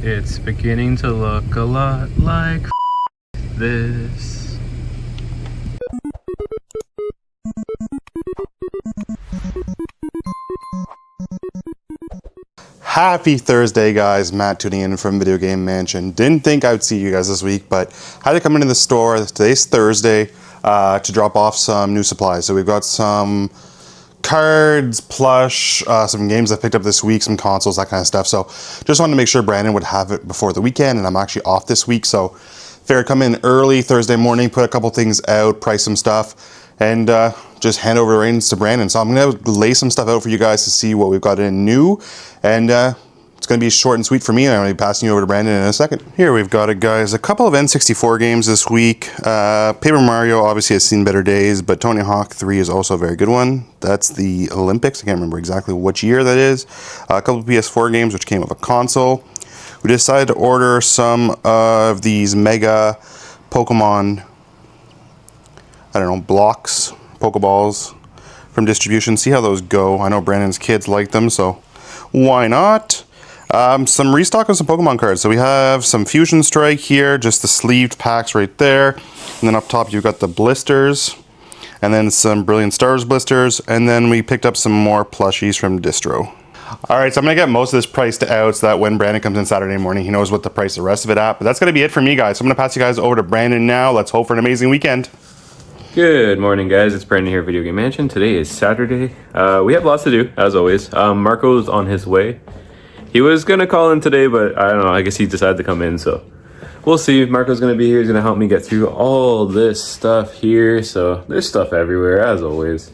It's beginning to look a lot like this. Happy Thursday, guys. Matt tuning in from Video Game Mansion. Didn't think I would see you guys this week, but had to come into the store. Today's Thursday to drop off some new supplies. So we've got some cards, plush, some games I picked up this week, some consoles, that kind of stuff. So just wanted to make sure Brandon would have it before the weekend, and I'm actually off this week. So figured come in early Thursday morning, put a couple things out, price some stuff, and just hand over the reins to Brandon. So I'm going to lay some stuff out for you guys to see what we've got in new, and it's going to be short and sweet for me, and I'm going to be passing you over to Brandon in a second. Here we've got it, guys. A couple of N64 games this week. Paper Mario obviously has seen better days, but Tony Hawk 3 is also a very good one. That's the Olympics. I can't remember exactly which year that is. A couple of PS4 games which came with a console. We decided to order some of these mega Pokemon, I don't know, blocks, Pokeballs from distribution. See how those go. I know Brandon's kids like them, so why not? Some restock of some Pokemon cards. So we have some Fusion Strike here, just the sleeved packs right there. And then up top you've got the blisters. And then some Brilliant Stars blisters. And then we picked up some more plushies from Distro. Alright, so I'm going to get most of this priced out so that when Brandon comes in Saturday morning, he knows what to price the rest of it at. But that's going to be it for me, guys. So I'm going to pass you guys over to Brandon now. Let's hope for an amazing weekend. Good morning, guys. It's Brandon here, Video Game Mansion. Today is Saturday. We have lots to do, as always. Marco's on his way. He was going to call in today, but I don't know. I guess he decided to come in, so we'll see. Marco's going to be here. He's going to help me get through all this stuff here. So there's stuff everywhere, as always.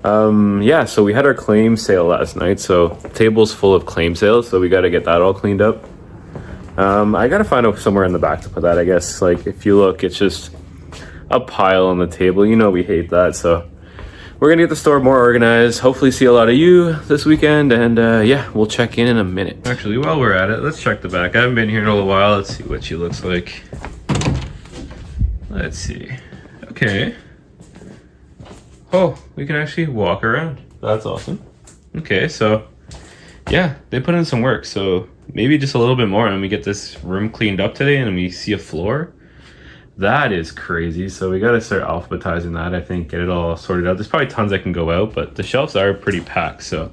Yeah, so we had our claim sale last night. So table's full of claim sales, so we got to get that all cleaned up. I got to find out somewhere in the back to put that, I guess. Like, if you look, it's just a pile on the table. You know we hate that, so we're gonna get the store more organized, hopefully see a lot of you this weekend, and yeah, we'll check in a minute. Actually, while we're at it, let's check the back. I haven't been here in a little while. Let's see what she looks like. Let's see. Okay. Oh, we can actually walk around. That's awesome. Okay, so yeah, they put in some work, so maybe just a little bit more and we get this room cleaned up today and we see a floor. That is crazy. So we got to start alphabetizing that, I think, get it all sorted out. There's probably tons that can go out, but the shelves are pretty packed, so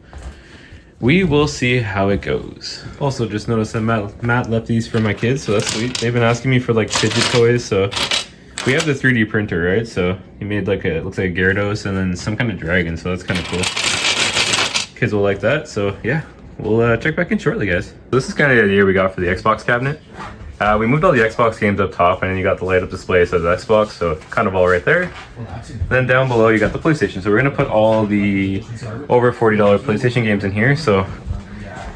we will see how it goes. Also, just noticed that Matt left these for my kids, so that's sweet. They've been asking me for like fidget toys, so we have the 3D printer, right? So he made like a, it looks like a Gyarados and then some kind of dragon, so that's kind of cool. Kids will like that, so yeah, we'll check back in shortly, guys. This is kind of the idea we got for the Xbox cabinet. We moved all the Xbox games up top, and then you got the light-up display that says Xbox, so kind of all right there. Then down below you got the PlayStation. So we're going to put all the over $40 PlayStation games in here, so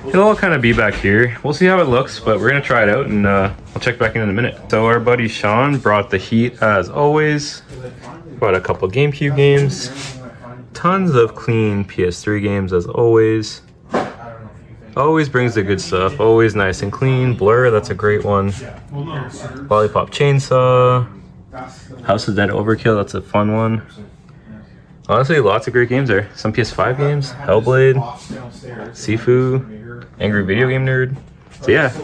it'll all kind of be back here. We'll see how it looks, but we're going to try it out, and I'll check back in a minute. So our buddy Sean brought the heat, as always. Brought a couple GameCube games. Tons of clean PS3 games, as always. Always brings the good stuff, always nice and clean. Blur, that's a great one. Lollipop Chainsaw. House of Dead Overkill, that's a fun one. Honestly, lots of great games there. Some PS5 games, Hellblade, Sifu, Angry Video Game Nerd. So yeah,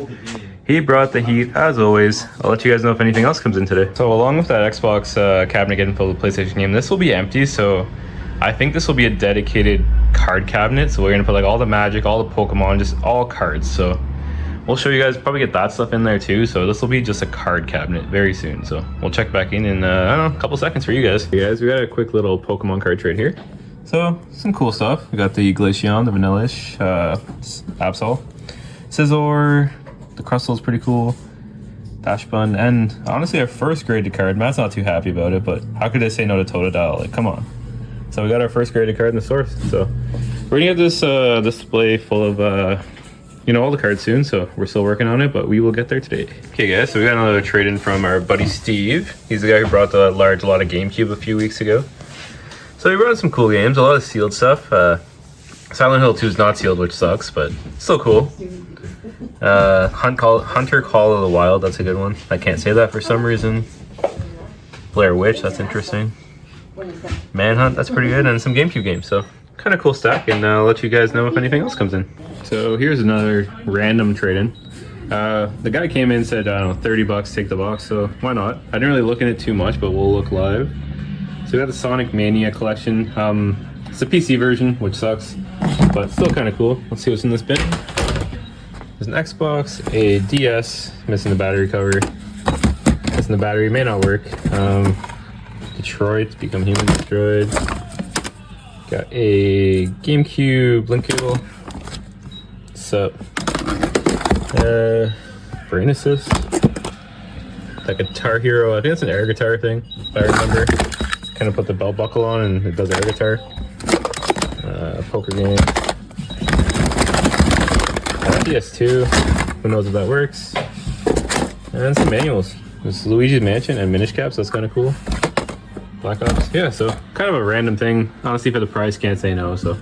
he brought the heat, as always. I'll let you guys know if anything else comes in today. So along with that Xbox cabinet getting filled with PlayStation game, this will be empty, so I think this will be a dedicated card cabinet. So we're gonna put like all the Magic, all the Pokemon, just all cards. So we'll show you guys, probably get that stuff in there too. So this will be just a card cabinet very soon. So we'll check back in I don't know, a couple seconds for you guys. Hey guys, we got a quick little Pokemon card trade here. So some cool stuff. We got the Glaceon, the Vanillish, Absol, Scizor, the Crustl's pretty cool, Dashbun, and honestly our first graded card. Matt's not too happy about it, but how could I say no to Totodile? Like, come on. So we got our first graded card in the source. So we're gonna get this display full of you know, all the cards soon. So we're still working on it, but we will get there today. Okay, guys. So we got another trade in from our buddy Steve. He's the guy who brought the large lot of GameCube a few weeks ago. So he brought in some cool games, a lot of sealed stuff. Silent Hill 2 is not sealed, which sucks, but still cool. Hunter Call of the Wild, that's a good one. I can't say that for some reason. Blair Witch, that's interesting. Manhunt, that's pretty good, and some GameCube games, so kind of cool stack, and I'll let you guys know if anything else comes in. So here's another random trade-in. The guy came in and said, I don't know, 30 bucks, take the box, so why not? I didn't really look at it too much, but we'll look live. So we got the Sonic Mania collection. It's a PC version, which sucks, but still kind of cool. Let's see what's in this bin. There's an Xbox, a DS, missing the battery cover. Missing the battery, may not work. Detroit, Become Human Destroyed. Got a GameCube link cable. What's up? Brain Assist. That Guitar Hero, I think it's an air guitar thing, if I remember. Kind of put the belt buckle on and it does air guitar. Poker game. PS2, who knows if that works. And some manuals. This is Luigi's Mansion and Minish Caps, that's kind of cool. Black Ops, yeah, so kind of a random thing. Honestly, for the price, can't say no, so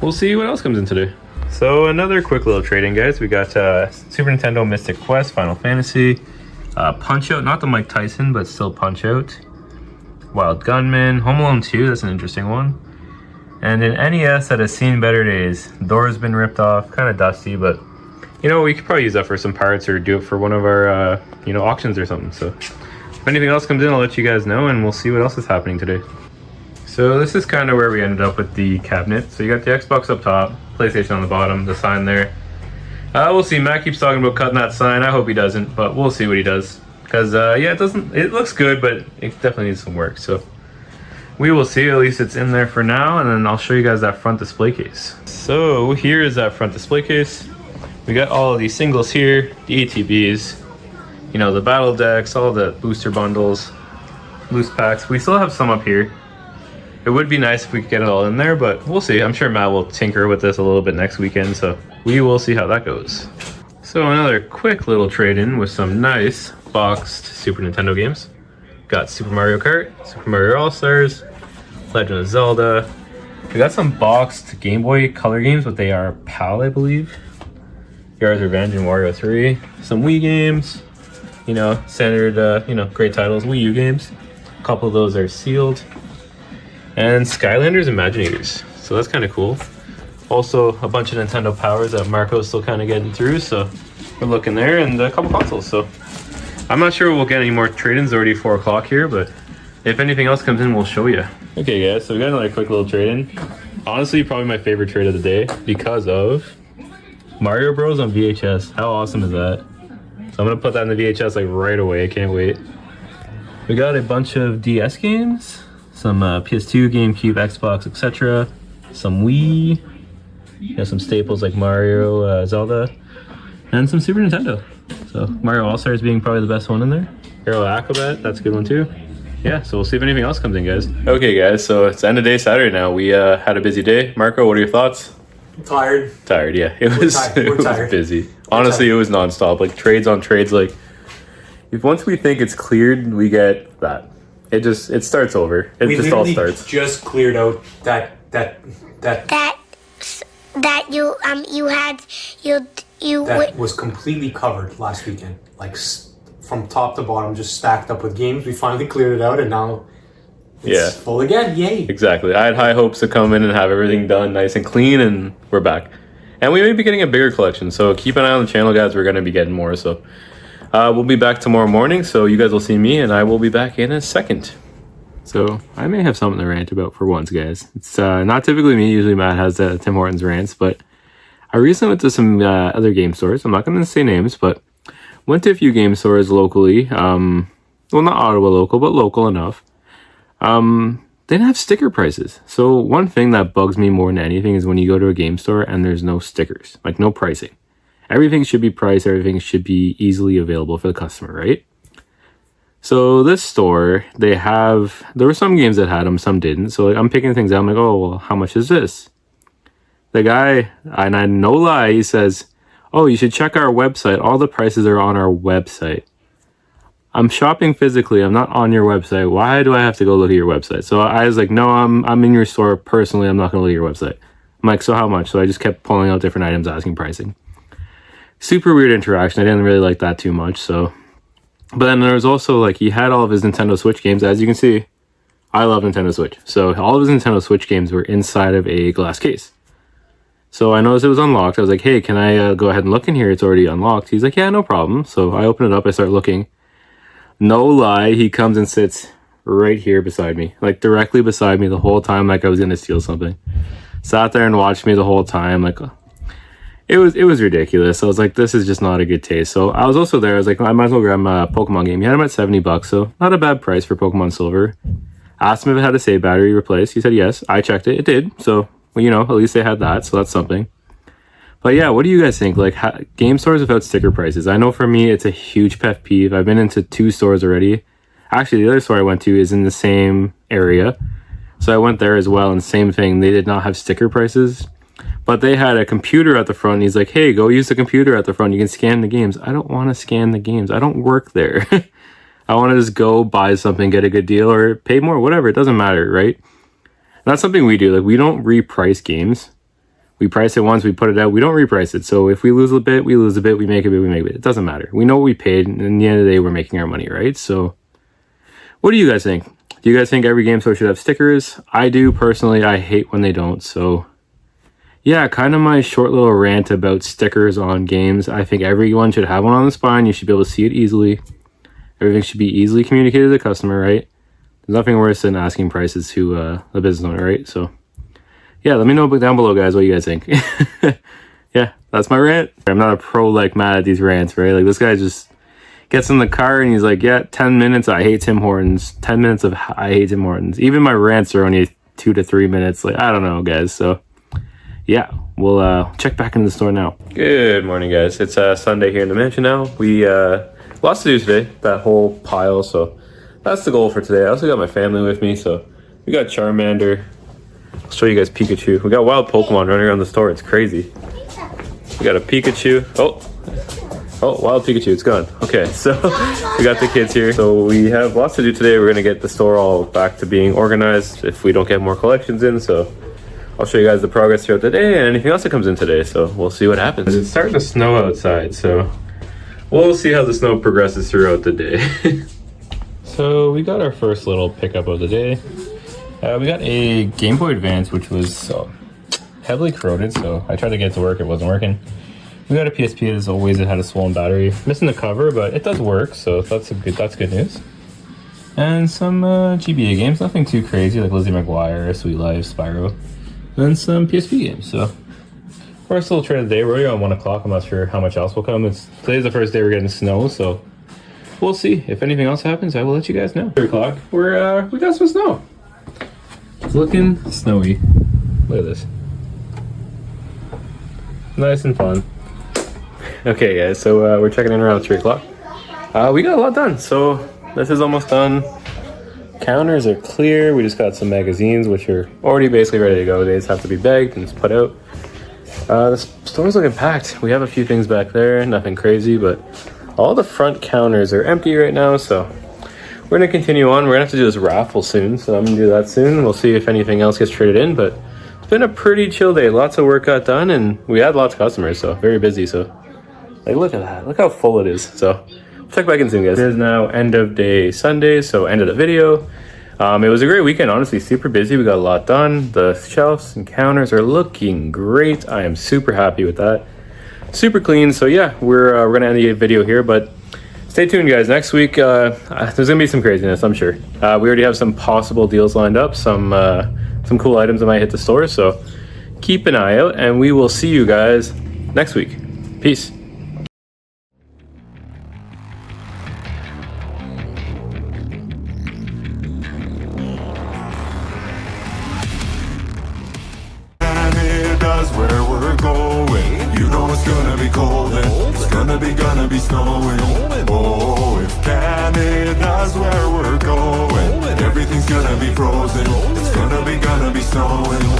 we'll see what else comes in today. So another quick little trading, guys. We got Super Nintendo Mystic Quest, Final Fantasy, Punch-Out, not the Mike Tyson, but still Punch-Out. Wild Gunman, Home Alone 2, that's an interesting one. And an NES that has seen better days. Door's been ripped off, kind of dusty, but you know, we could probably use that for some parts or do it for one of our, you know, auctions or something. So if anything else comes in, I'll let you guys know and we'll see what else is happening today. So this is kind of where we ended up with the cabinet. So you got the Xbox up top, PlayStation on the bottom, the sign there. We'll see. Matt keeps talking about cutting that sign. I hope he doesn't, but we'll see what he does. Because, yeah, it looks good, but it definitely needs some work. So we will see. At least it's in there for now, and then I'll show you guys that front display case. So here is that front display case. We got all of these singles here, the ATBs, you know, the battle decks, all the booster bundles, loose packs. We still have some up here. It would be nice if we could get it all in there, but we'll see. I'm sure Matt will tinker with this a little bit next weekend, so we will see how that goes. So another quick little trade-in with some nice boxed Super Nintendo games. Got Super Mario Kart, Super Mario All-Stars, Legend of Zelda. We got some boxed Game Boy Color games, but they are PAL, I believe. Yard's Revenge and Wario 3. Some Wii games, you know, standard, you know, great titles, Wii U games. A couple of those are sealed. And Skylanders Imaginators. So that's kind of cool. Also, a bunch of Nintendo Powers that Marco's still kind of getting through, so we're looking there, and a couple consoles. So I'm not sure we'll get any more trade-ins. Already 4 o'clock here, but if anything else comes in, we'll show you. Okay, guys, so we got another quick little trade-in. Honestly, probably my favorite trade of the day because of Mario Bros. On VHS. How awesome is that? So I'm gonna put that in the VHS like right away. I can't wait. We got a bunch of DS games, some PS2, GameCube, Xbox, etc. Some Wii. You know, some staples like Mario, Zelda, and some Super Nintendo. So Mario All-Stars being probably the best one in there. Hero Acrobat, that's a good one too. Yeah, so we'll see if anything else comes in, guys. Okay, guys, so it's end of day Saturday now. We had a busy day. Marco, what are your thoughts? Tired. Tired, yeah. It was busy. Honestly, it was nonstop. Like trades on trades. Like if once we think it's cleared, we get that. It starts over. It just all starts. Just cleared out that was completely covered last weekend. Like from top to bottom, just stacked up with games. We finally cleared it out, and now it's full again. Yay! Exactly. I had high hopes to come in and have everything done nice and clean, and we're back. And we may be getting a bigger collection, so keep an eye on the channel, guys. We're going to be getting more. So we'll be back tomorrow morning, so you guys will see me, and I will be back in a second. So I may have something to rant about for once, guys. It's not typically me. Usually Matt has the Tim Hortons rants, but I recently went to some other game stores. I'm not going to say names, but went to a few game stores locally. Well, not Ottawa local, but local enough. They didn't have sticker prices. So one thing that bugs me more than anything is when you go to a game store and there's no stickers, like no pricing. Everything should be priced. Everything should be easily available for the customer, right? So this store, there were some games that had them, some didn't. So like, I'm picking things out. I'm like, oh, well, how much is this? The guy, and I no lie, he says, oh, you should check our website. All the prices are on our website. I'm shopping physically. I'm not on your website. Why do I have to go look at your website? So I was like, no, I'm in your store personally. I'm not going to look at your website. I'm like, so how much? So I just kept pulling out different items, asking pricing. Super weird interaction. I didn't really like that too much. So, but then there was also like, he had all of his Nintendo Switch games. As you can see, I love Nintendo Switch. So all of his Nintendo Switch games were inside of a glass case. So I noticed it was unlocked. I was like, hey, can I go ahead and look in here? It's already unlocked. He's like, yeah, no problem. So I open it up. I start looking. No lie, he comes and sits right here beside me. Like directly beside me the whole time, like I was going to steal something. Sat there and watched me the whole time. Like it was ridiculous. I was like, this is just not a good taste. So I was also there. I was like, I might as well grab my Pokemon game. He had him at $70, so not a bad price for Pokemon Silver. Asked him if it had a save battery replaced. He said yes. I checked it. It did. So, well, you know, at least they had that. So that's something. But yeah, what do you guys think? Like game stores without sticker prices. I know for me, it's a huge pet peeve. I've been into 2 stores already. Actually, the other store I went to is in the same area. So I went there as well, and same thing. They did not have sticker prices. But they had a computer at the front. And he's like, hey, go use the computer at the front. You can scan the games. I don't want to scan the games. I don't work there. I want to just go buy something, get a good deal, or pay more, whatever. It doesn't matter, right? And that's something we do. Like, we don't reprice games. We price it once, we put it out. We don't reprice it. So if we lose a bit, we lose a bit. We make a bit, we make a bit. It doesn't matter. We know what we paid. And in the end of the day, we're making our money, right? So what do you guys think? Do you guys think every game store should have stickers? I do. Personally, I hate when they don't. So yeah, kind of my short little rant about stickers on games. I think everyone should have one on the spine. You should be able to see it easily. Everything should be easily communicated to the customer, right? There's nothing worse than asking prices to a business owner, right? So yeah, let me know down below, guys, what you guys think. Yeah, that's my rant. I'm not a pro like Matt at these rants, right? Like this guy just gets in the car and he's like, yeah, 10 minutes, I hate Tim Hortons. 10 minutes of I hate Tim Hortons. Even my rants are only 2 to 3 minutes. Like, I don't know, guys. So yeah, we'll check back into the store now. Good morning, guys. It's Sunday here in the mansion now. We lots to do today, that whole pile. So that's the goal for today. I also got my family with me. So we got Charmander. I'll show you guys Pikachu. We got wild Pokemon running around the store. It's crazy. We got a Pikachu. Oh, wild Pikachu. It's gone. Okay, so we got the kids here. So we have lots to do today. We're going to get the store all back to being organized if we don't get more collections in. So I'll show you guys the progress throughout the day and anything else that comes in today. So we'll see what happens. It's starting to snow outside. So we'll see how the snow progresses throughout the day. So we got our first little pickup of the day. We got a Game Boy Advance, which was heavily corroded, so I tried to get it to work. It wasn't working. We got a PSP. As always, it had a swollen battery. Missing the cover, but it does work, so that's good news. And some GBA games, nothing too crazy, like Lizzie McGuire, Sweet Life, Spyro. And some PSP games, so first little trade of the day. We're already on 1 o'clock. I'm not sure how much else will come. Today's the first day we're getting snow, so we'll see. If anything else happens, I will let you guys know. 3 o'clock. We got some snow. It's looking snowy. Look at this. Nice and fun. Okay, guys, so we're checking in around 3 o'clock. We got a lot done, so this is almost done. Counters are clear. We just got some magazines, which are already basically ready to go. They just have to be bagged and just put out. The store's looking packed. We have a few things back there, nothing crazy, but all the front counters are empty right now, so we're going to continue on. We're going to have to do this raffle soon, so I'm going to do that soon. We'll see if anything else gets traded in, but it's been a pretty chill day. Lots of work got done, and we had lots of customers, so very busy. So, like, look at that. Look how full it is. So, check back in soon, guys. It is now end of day Sunday, so end of the video. It was a great weekend, honestly, super busy. We got a lot done. The shelves and counters are looking great. I am super happy with that. Super clean. So, yeah, we're going to end the video here, but stay tuned, guys. Next week, there's gonna be some craziness, I'm sure. We already have some possible deals lined up, some cool items that might hit the store. So keep an eye out, and we will see you guys next week. Peace. Canada's where we're going. You know it's gonna be cold and it's gonna be snowing. Oh, if Canada's where we're going, everything's gonna be frozen. It's gonna be snowing.